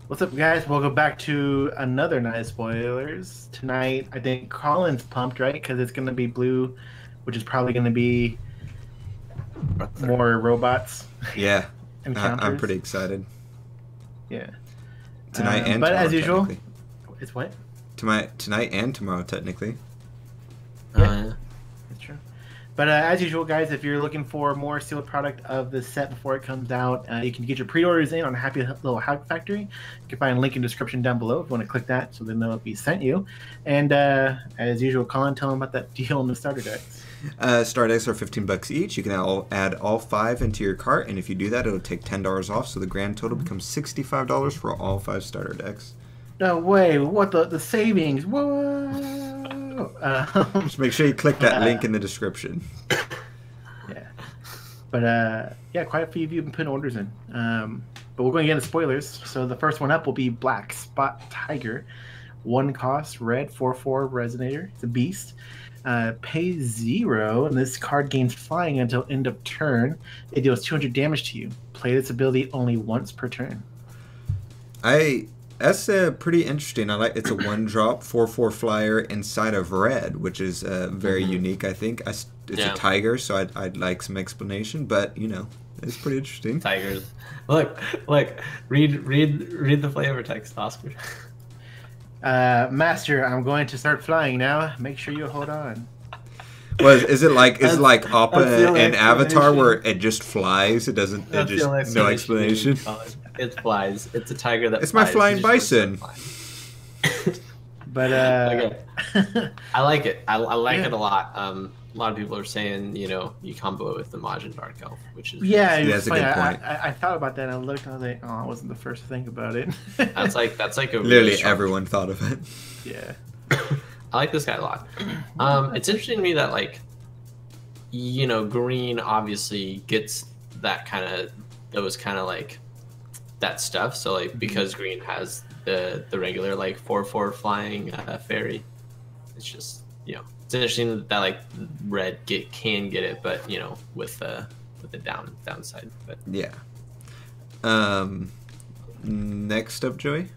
What's up, guys? Welcome back to another night of spoilers. Tonight, I think Colin's pumped, right? Because it's going to be blue, which is probably going to be Arthur. more robots Yeah, I'm encounters. pretty excited. Yeah. Tonight and But tomorrow, as usual, technically. it's what? Tonight and tomorrow, technically. Yeah. That's true. But as usual, guys, if you're looking for more sealed product of the set before it comes out, you can get your pre-orders in on Happy Little Hack Factory. You can find a link in the description down below if you want to click that so they know we sent you. And as usual, Colin, tell them about that deal on the starter decks. Star decks are $15 each. You can add all 5 into your cart, and if you do that, it'll take $10 off, so the grand total becomes $65 for all 5 starter decks. No way! What the savings? Whoa! Just make sure you click that link in the description. Yeah, but yeah, quite a few of you have been putting orders in. But we're going to get into spoilers. So the first one up will be Black Spot Tiger, 1 cost, red, 4/4 resonator. It's a beast. Pay 0, and this card gains flying until end of turn. It deals 200 damage to you. Play this ability only once per turn. That's pretty interesting. I like it's a 1-drop 4/4 flyer inside of red, which is very unique. I think it's a tiger, so I'd like some explanation. But you know, it's pretty interesting. Tigers. Look. Read the flavor text, Oscar. Master, I'm going to start flying now. Make sure you hold on. Well, is it like Appa and Avatar explanation. where it just flies? It doesn't. It That's the just only no explanation. It flies. It's a tiger that. It's my flies. flying bison. But Okay. I like it. I like it a lot. A lot of people are saying, you know, you combo it with the Majin Dark Elf, which is yeah, that's a funny. good point. I thought about that and I looked and I was like, oh, I wasn't the first to think about it. that's like a really Literally strong- everyone thought of it. Yeah. I like this guy a lot. It's interesting to me that, like, you know, green obviously gets that kind of like that stuff. So like because green has the regular like 4/4 flying fairy, it's just, you know, it's interesting that like red can get it, but you know, with the downside. But Yeah. Next up, Joey.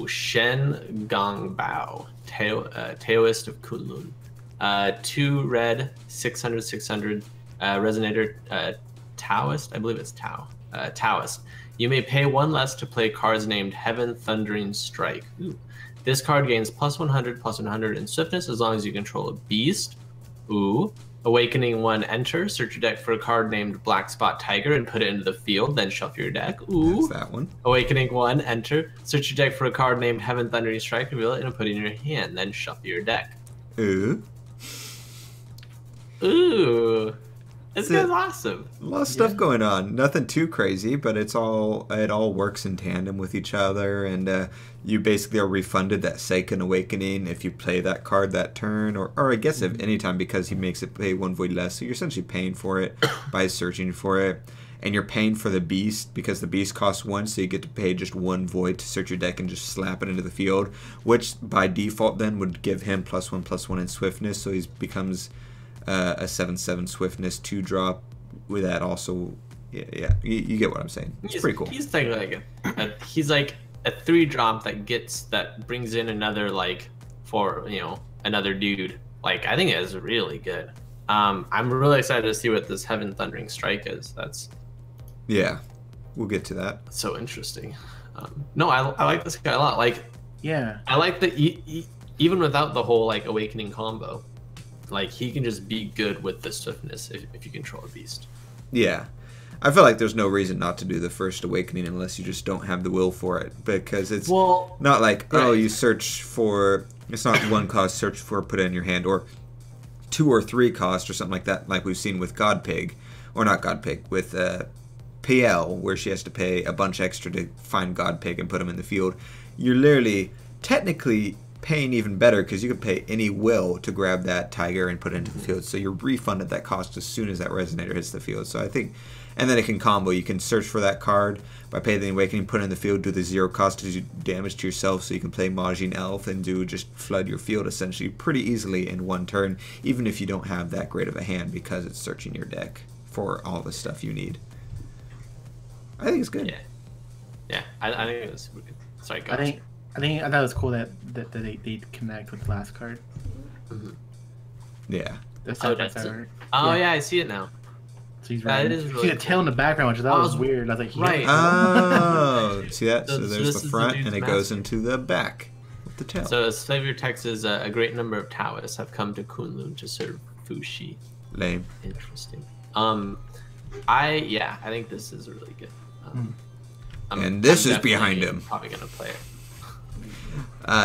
Shen Gongbao, Taoist of Kunlun. 2 red, 600, resonator, Taoist. I believe it's Tao. Taoist. You may pay 1 less to play cards named Heaven Thundering Strike. Ooh. This card gains +100 in swiftness as long as you control a beast. Ooh. Awakening 1, enter. Search your deck for a card named Black Spot Tiger and put it into the field, then shuffle your deck. Ooh. That's that one. Awakening 1, enter. Search your deck for a card named Heaven Thundering Strike, reveal it, and put it in your hand, then shuffle your deck. Ooh. Ooh. This That's guy's awesome. A lot of stuff going on. Nothing too crazy, but it all works in tandem with each other, and you basically are refunded that second awakening if you play that card that turn, or I guess if any time, because he makes it pay 1 void less. So you're essentially paying for it by searching for it, and you're paying for the beast because the beast costs 1, so you get to pay just 1 void to search your deck and just slap it into the field, which by default then would give him +1/+1 in swiftness, so he becomes a 7/7 swiftness 2-drop with that also. Yeah, you get what I'm saying. It's pretty cool. He's like he's like a 3-drop that brings in another, like, for, you know, another dude. Like, I think it is really good. I'm really excited to see what this Heaven Thundering Strike is. Yeah, we'll get to that. So interesting. No, I like this guy a lot. Like, Yeah. I like that even without the whole like awakening combo, like he can just be good with the swiftness if you control a beast. Yeah. I feel like there's no reason not to do the first awakening unless you just don't have the will for it, because it's not like, oh, you search for, it's not 1 cost, search for, put it in your hand, or 2 or 3 cost or something like that, like we've seen with Godpig, or not Godpig, with PL, where she has to pay a bunch extra to find Godpig and put him in the field. You're literally technically paying even better because you can pay any will to grab that tiger and put it into the field, so you're refunded that cost as soon as that resonator hits the field. So I think, and then it can combo. You can search for that card by paying the awakening, put it in the field, do the 0 cost to do damage to yourself, so you can play Majin Elf and do just flood your field essentially pretty easily in 1 turn, even if you don't have that great of a hand, because it's searching your deck for all the stuff you need. I think it's good. Yeah. Yeah, I think it was. Sorry, go. I thought it was cool that they connect with the last card. Mm-hmm. Yeah. Yeah, I see it now. So he's right. You see the tail in the background, which that was weird. I was like, right. Oh, see that? So there's this the front, and it goes into the back with the tail. So, as Flavor Texas, a great number of Taoists have come to Kunlun to serve Fuxi. Lame. Interesting. I think this is really good. And this is behind him. Probably gonna play it.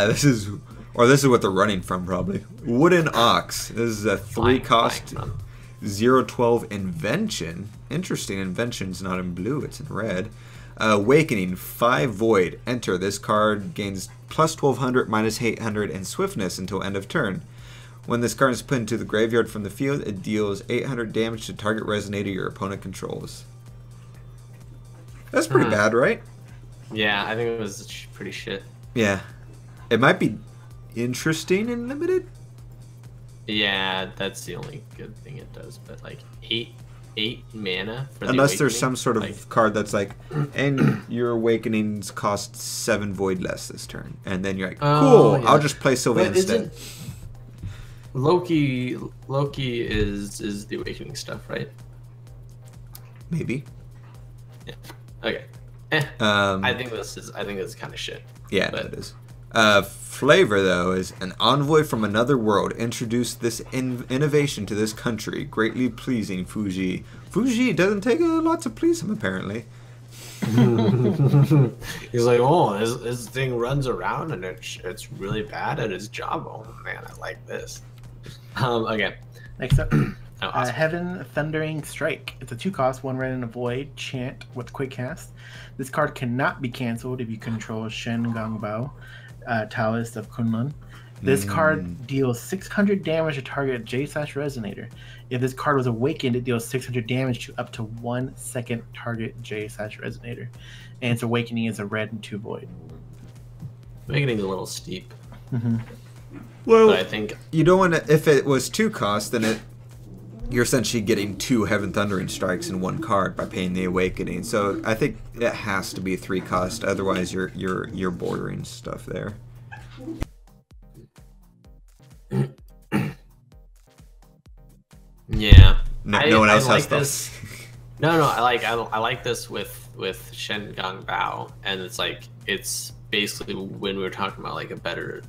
This is what they're running from, probably. Wooden Ox. This is a 3-cost 012 invention. Interesting. Invention's not in blue, it's in red. Awakening, 5 void. Enter. This card gains plus 1200, minus 800, and swiftness until end of turn. When this card is put into the graveyard from the field, it deals 800 damage to target resonator your opponent controls. That's pretty bad, right? Yeah, I think it was pretty shit. Yeah. It might be interesting in limited. Yeah, that's the only good thing it does. But like 8 mana for the unless there's some sort of card that's like, and your awakenings cost 7 void less this turn, and then you're like, cool, yeah. I'll just play Sylvain instead. Loki is the awakening stuff, right? Maybe. Yeah. Okay. I think this is kind of shit. Yeah, it is. Flavor, though, is an envoy from another world. Introduced this innovation to this country, greatly pleasing Fuji. Fuji doesn't take a lot to please him, apparently. He's like, oh, this thing runs around and it's really bad at its job. Oh man, I like this. Okay. Next up, awesome. Heaven Thundering Strike. It's a 2-cost, 1 red and a void chant with quick cast. This card cannot be canceled if you control Shen Gongbao, Taoist of Kunlun. This card deals 600 damage to target J/Resonator. If this card was awakened, it deals 600 damage to up to 1 second target J/Resonator. And its awakening is a red and 2 void. Awakening's a little steep. Well, but I think you don't want to. If it was 2 cost, then you're essentially getting 2 Heaven Thundering Strikes in 1 card by paying the Awakening. So I think it has to be 3 cost. Otherwise, you're bordering stuff there. Yeah. No one else has this. No. I like this with Shen Gongbao, and it's basically when we were talking about like a better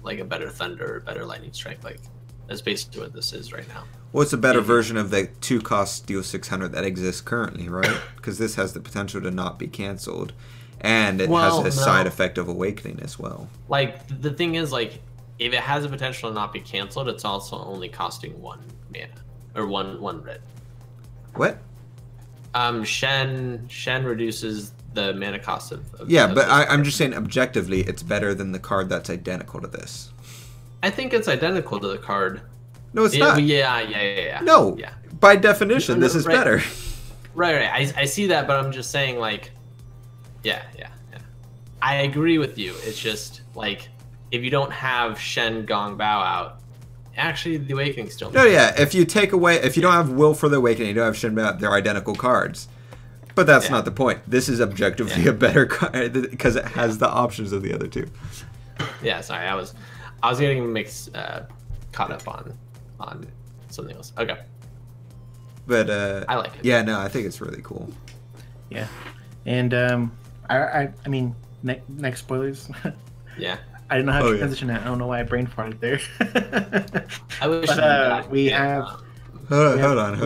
thunder, or better lightning strike. Like that's basically what this is right now. Well, it's a better version of the 2-cost deal 600 that exists currently, right? Because this has the potential to not be canceled, and it has a side effect of awakening as well. Like the thing is, like if it has a potential to not be canceled, it's also only costing 1 mana or one red. What? Shen reduces the mana cost of but I'm just saying objectively, it's better than the card that's identical to this. I think it's identical to the card. No, it's not. Yeah. No. Yeah. By definition, this is better. Right. I see that, but I'm just saying, like, yeah. I agree with you. It's just like if you don't have Shen Gongbao out, actually the Awakening still. No, yeah. If you don't have Will for the Awakening, you don't have Shen Gongbao, they're identical cards. But that's not the point. This is objectively a better card because it has the options of the other 2. Yeah, sorry. I was getting mixed, caught up on something else. Okay. But I like it. Yeah, no, I think it's really cool. Yeah, and I mean, next spoilers. Yeah. I didn't know how to transition that. I don't know why I brain farted there. I wish. But we have. Hold on.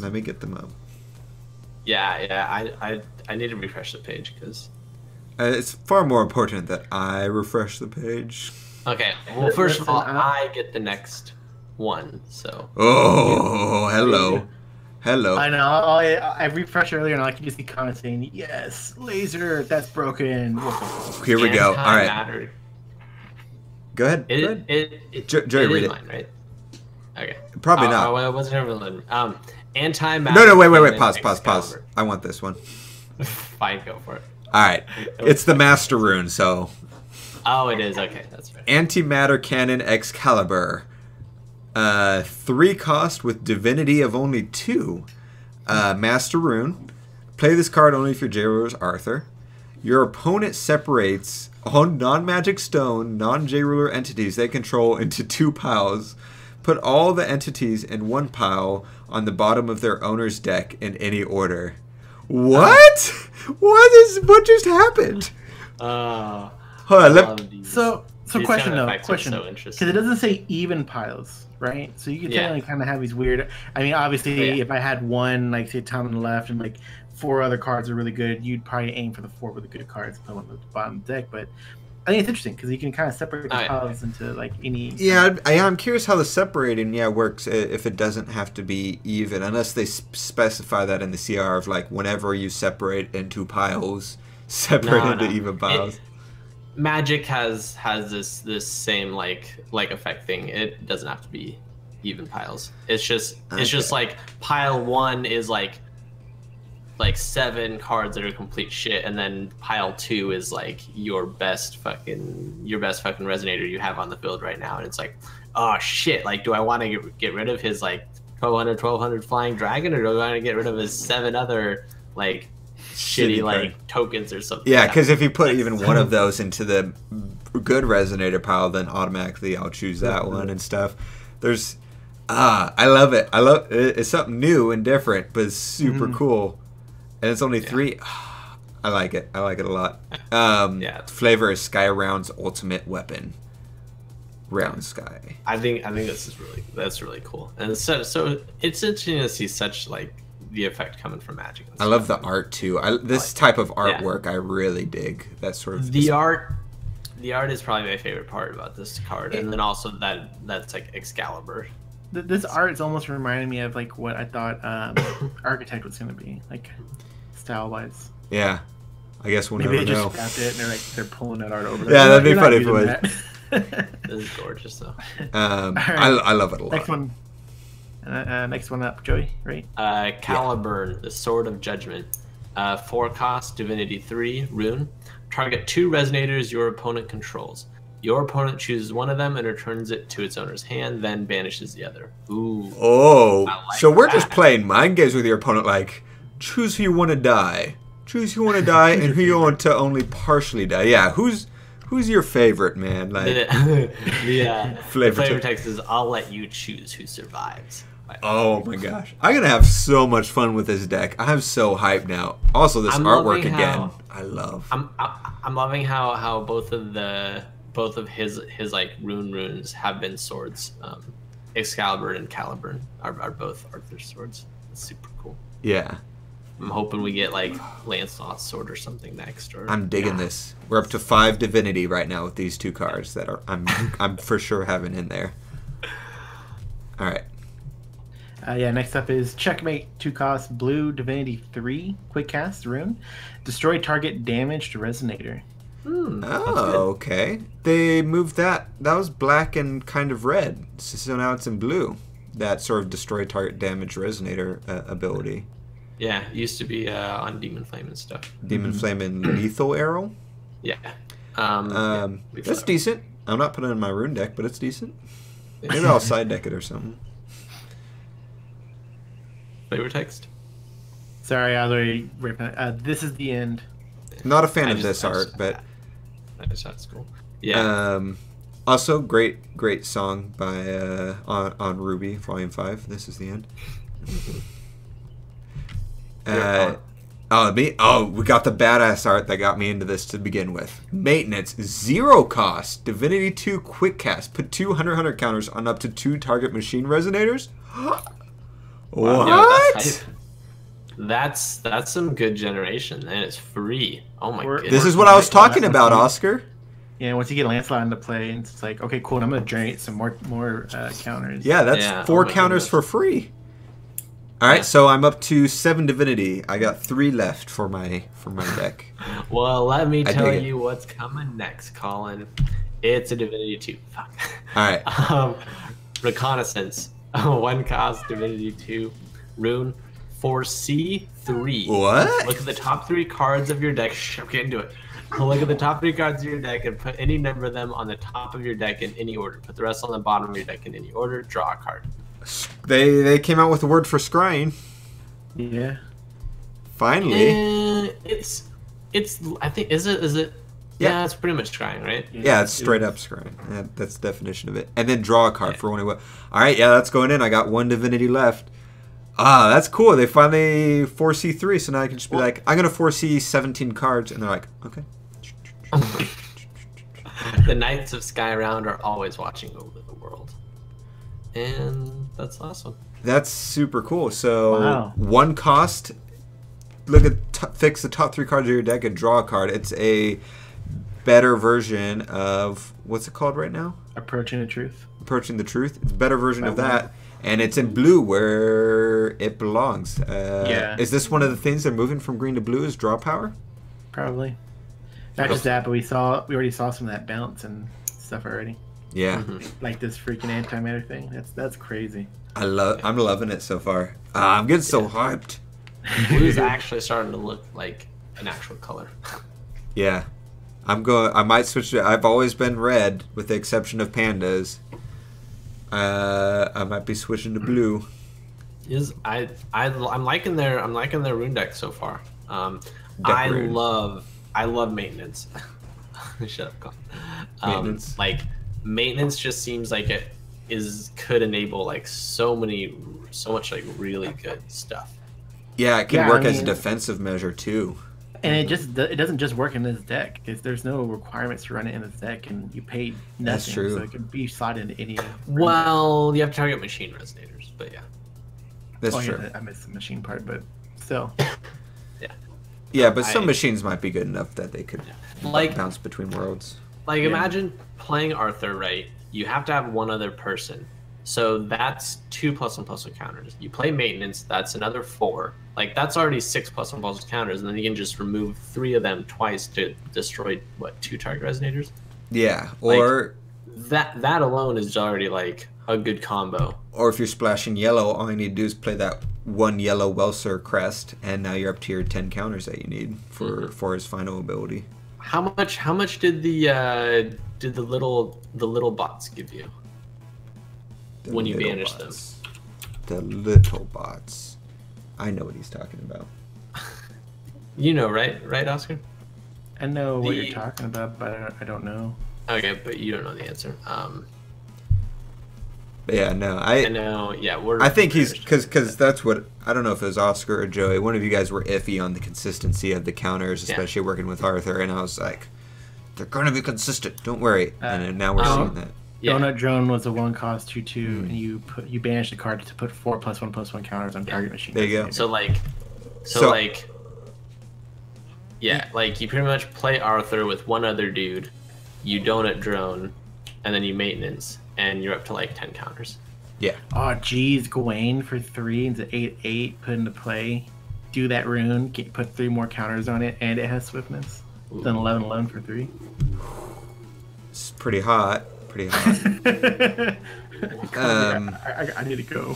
Let me get them up. Yeah. I need to refresh the page because. It's far more important that I refresh the page. Okay. Well, first of all, I get the next one. So. Oh, hello. I know. I refreshed earlier, and I can just see comments saying, "Yes, laser, that's broken." Here we go. All right. Go ahead. Joey, read it. Mine, right? Okay. Probably not. I wasn't ever anti-matter. No, wait. Pause. I want this one. Fine, go for it. All right. It's the Master Rune, so. Oh, it is. Okay, that's right. Antimatter Cannon Excalibur. 3 cost with divinity of only 2. Master Rune. Play this card only if your J ruler is Arthur. Your opponent separates all non-magic stone, non-J ruler entities they control into 2 piles. Put all the entities in 1 pile on the bottom of their owner's deck in any order. What? What just happened? Hold on, so question though, because it doesn't say even piles, right? So you can technically kind of have these weird. I mean, obviously, if I had one, like say Tom on the left, and like 4 other cards are really good, you'd probably aim for the 4 really good cards, put them on the bottom of the deck. But I think it's interesting because you can kind of separate the piles into like any. Yeah, I'm curious how the separating works if it doesn't have to be even, unless they specify that in the CR of like whenever you separate into piles, separate into even piles. Magic has this same like effect thing. It doesn't have to be even piles. It's just like pile 1 is like 7 cards that are complete shit, and then pile 2 is like your best fucking resonator you have on the field right now, and it's like, oh shit, like do I want to get rid of his like 1200 flying dragon, or do I want to get rid of his 7 other like shitty like tokens or something? Yeah, because if you put even one of those into the good resonator pile, then automatically I'll choose that one and stuff. There's I love it. It's something new and different, but it's super cool. And it's only 3. I like it. I like it a lot. Flavor is Sky Round's ultimate weapon. Round Sky. I think that's really cool. And so it's interesting to see such like the effect coming from Magic. I love the art too. This type of artwork I really dig. That sort of the art. The art is probably my favorite part about this card, and then also that's like Excalibur. This art is almost reminding me of like what I thought Architect was going to be, like style wise. Yeah, I guess we'll maybe never know. Maybe they just scrapped it and they're pulling that art over. Yeah, that'd be funny for it. This is gorgeous though. Right. I love it a lot. Next one up, Joey, right? Caliburn, the Sword of Judgment. 4 cost, Divinity 3, rune. Target 2 resonators your opponent controls. Your opponent chooses one of them and returns it to its owner's hand, then banishes the other. Ooh. Oh, so we're just playing mind games with your opponent, like, choose who you want to die. Choose who you want to die and who you want to only partially die. Yeah, who's your favorite, man? Like, the flavor text is, I'll let you choose who survives. Oh my gosh. I'm going to have so much fun with this deck. I'm so hyped now. Also, this artwork again. I love. I'm loving how both of his like runes have been swords. Excalibur and Caliburn are both Arthur's swords. That's super cool. Yeah. I'm hoping we get like Lancelot's sword or something next. Or I'm digging this. We're up to 5 Divinity right now with these 2 cards that are I'm for sure having in there. All right. Next up is Checkmate, 2 cost, blue, Divinity 3, quick cast, rune. Destroy target damaged resonator. Oh, okay. They moved that. That was black and kind of red. So now it's in blue. That sort of destroy target damage resonator ability. Yeah, it used to be on Demon Flame and stuff. Demon Flame and Lethal Arrow? Yeah. That's decent. I'm not putting it in my rune deck, but it's decent. Maybe I'll side deck it or something. Flavor text? Sorry, I was already ripping it. This is the end. Not a fan of this art, but I just thought it's cool. Yeah. Also, great song by on Ruby Volume 5. This is the end. We got the badass art that got me into this to begin with. Maintenance, 0 cost, Divinity 2 quick cast. Put 2 100 counters on up to 2 target machine resonators. What? That's some good generation, and it's free. Oh my goodness. This is what I was talking about, Oscar. Yeah, once you get Lancelot into play, it's like, okay, cool. I'm gonna generate some more counters. Yeah, that's 4 counters for free. All right, so I'm up to 7 Divinity. I got 3 left for my deck. Well, let me tell you what's coming next, Colin. It's a Divinity 2. Fuck. All right. Reconnaissance. 1 cost, Divinity 2, rune. 4C3. What? Look at the top 3 cards of your deck. I'm getting to it. Look at the top 3 cards of your deck and put any number of them on the top of your deck in any order. Put the rest on the bottom of your deck in any order. Draw a card. They came out with a word for scrying. Yeah. Finally. It's. I think is it. Yeah, it's pretty much scrying, right? Yeah, it's straight up scrying. Yeah, that's the definition of it. And then draw a card for one. All right, yeah, that's going in. I got one divinity left. Ah, that's cool. They finally 4C3, so now I can just be like, I'm going to 4C 17 cards. And they're like, okay. The Knights of Sky Round are always watching over the world. And that's the last one. That's super cool. So, one cost. Look at fix the top 3 cards of your deck and draw a card. It's a better version of what's it called right now? Approaching the Truth. Approaching the Truth. It's a better version of that, and it's in blue where it belongs. Is this one of the things they're moving from green to blue? Is draw power? Probably. Not just that, but we already saw some of that bounce and stuff already. Yeah. Like this freaking antimatter thing. That's crazy. I'm loving it so far. I'm getting so hyped. Blue's actually starting to look like an actual color. Yeah. I might switch to. I've always been red, with the exception of pandas. I might be switching to blue. I'm liking their rune deck so far. I love maintenance. Shut up, Colin. Maintenance. Like maintenance just seems like it could enable like so much like really good stuff. Yeah, it can work as a defensive measure too. And it doesn't just work in this deck. There's no requirements to run it in this deck, and you pay nothing. That's true. So it can be slotted into any. Well, you have to target machine resonators, but yeah. That's true. Yeah, I missed the machine part, but still. Yeah. Yeah, but some machines might be good enough that they could bounce between worlds. Like imagine playing Arthur, right? You have to have one other person. So that's 2 +1/+1 counters. You play maintenance, that's another 4. Like that's already 6 +1/+1 counters, and then you can just remove 3 of them twice to destroy 2 target resonators. Yeah, or like, that alone is already like a good combo. Or if you're splashing yellow, all you need to do is play that 1 yellow Welser crest, and now you're up to your 10 counters that you need for his final ability. How much did the little bots give you? When you banish them. The little bots. I know what he's talking about. You know, right, Oscar? I know what you're talking about, but I don't know. Okay, but you don't know the answer. Yeah, no, I know. Yeah, I think he's because that's what I don't know if it was Oscar or Joey. One of you guys were iffy on the consistency of the counters, especially working with Arthur, and I was like, they're gonna be consistent. Don't worry. And now we're seeing that. Yeah. Donut Drone was a 1-cost 2/2, and you banish the card to put 4 +1/+1 counters on target machine. There you go. So like you pretty much play Arthur with one other dude, you Donut Drone, and then you maintenance, and you're up to like 10 counters. Yeah. Oh geez, Gawain for 3 into 8/8, put into play, do that rune, put 3 more counters on it, and it has swiftness. Ooh. Then 11/11 for 3. It's pretty hot. Pretty hot. I need to go.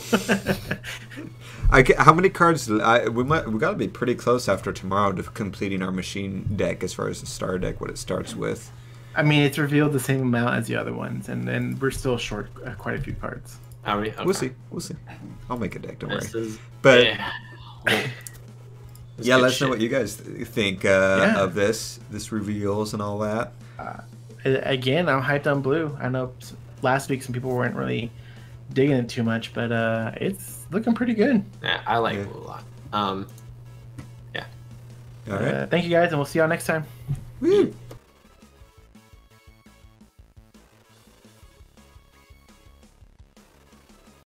How many cards? We got to be pretty close after tomorrow to completing our machine deck as far as the star deck. What it starts with. I mean, it's revealed the same amount as the other ones, and we're still short quite a few cards. Are we? Okay. We'll see. I'll make a deck. Don't worry. Yeah, let us know what you guys think of this reveals and all that. Again, I'm hyped on blue. I know last week some people weren't really digging it too much, but it's looking pretty good. Yeah, I like blue a lot. Yeah. All right. Thank you guys, and we'll see y'all next time. Woo.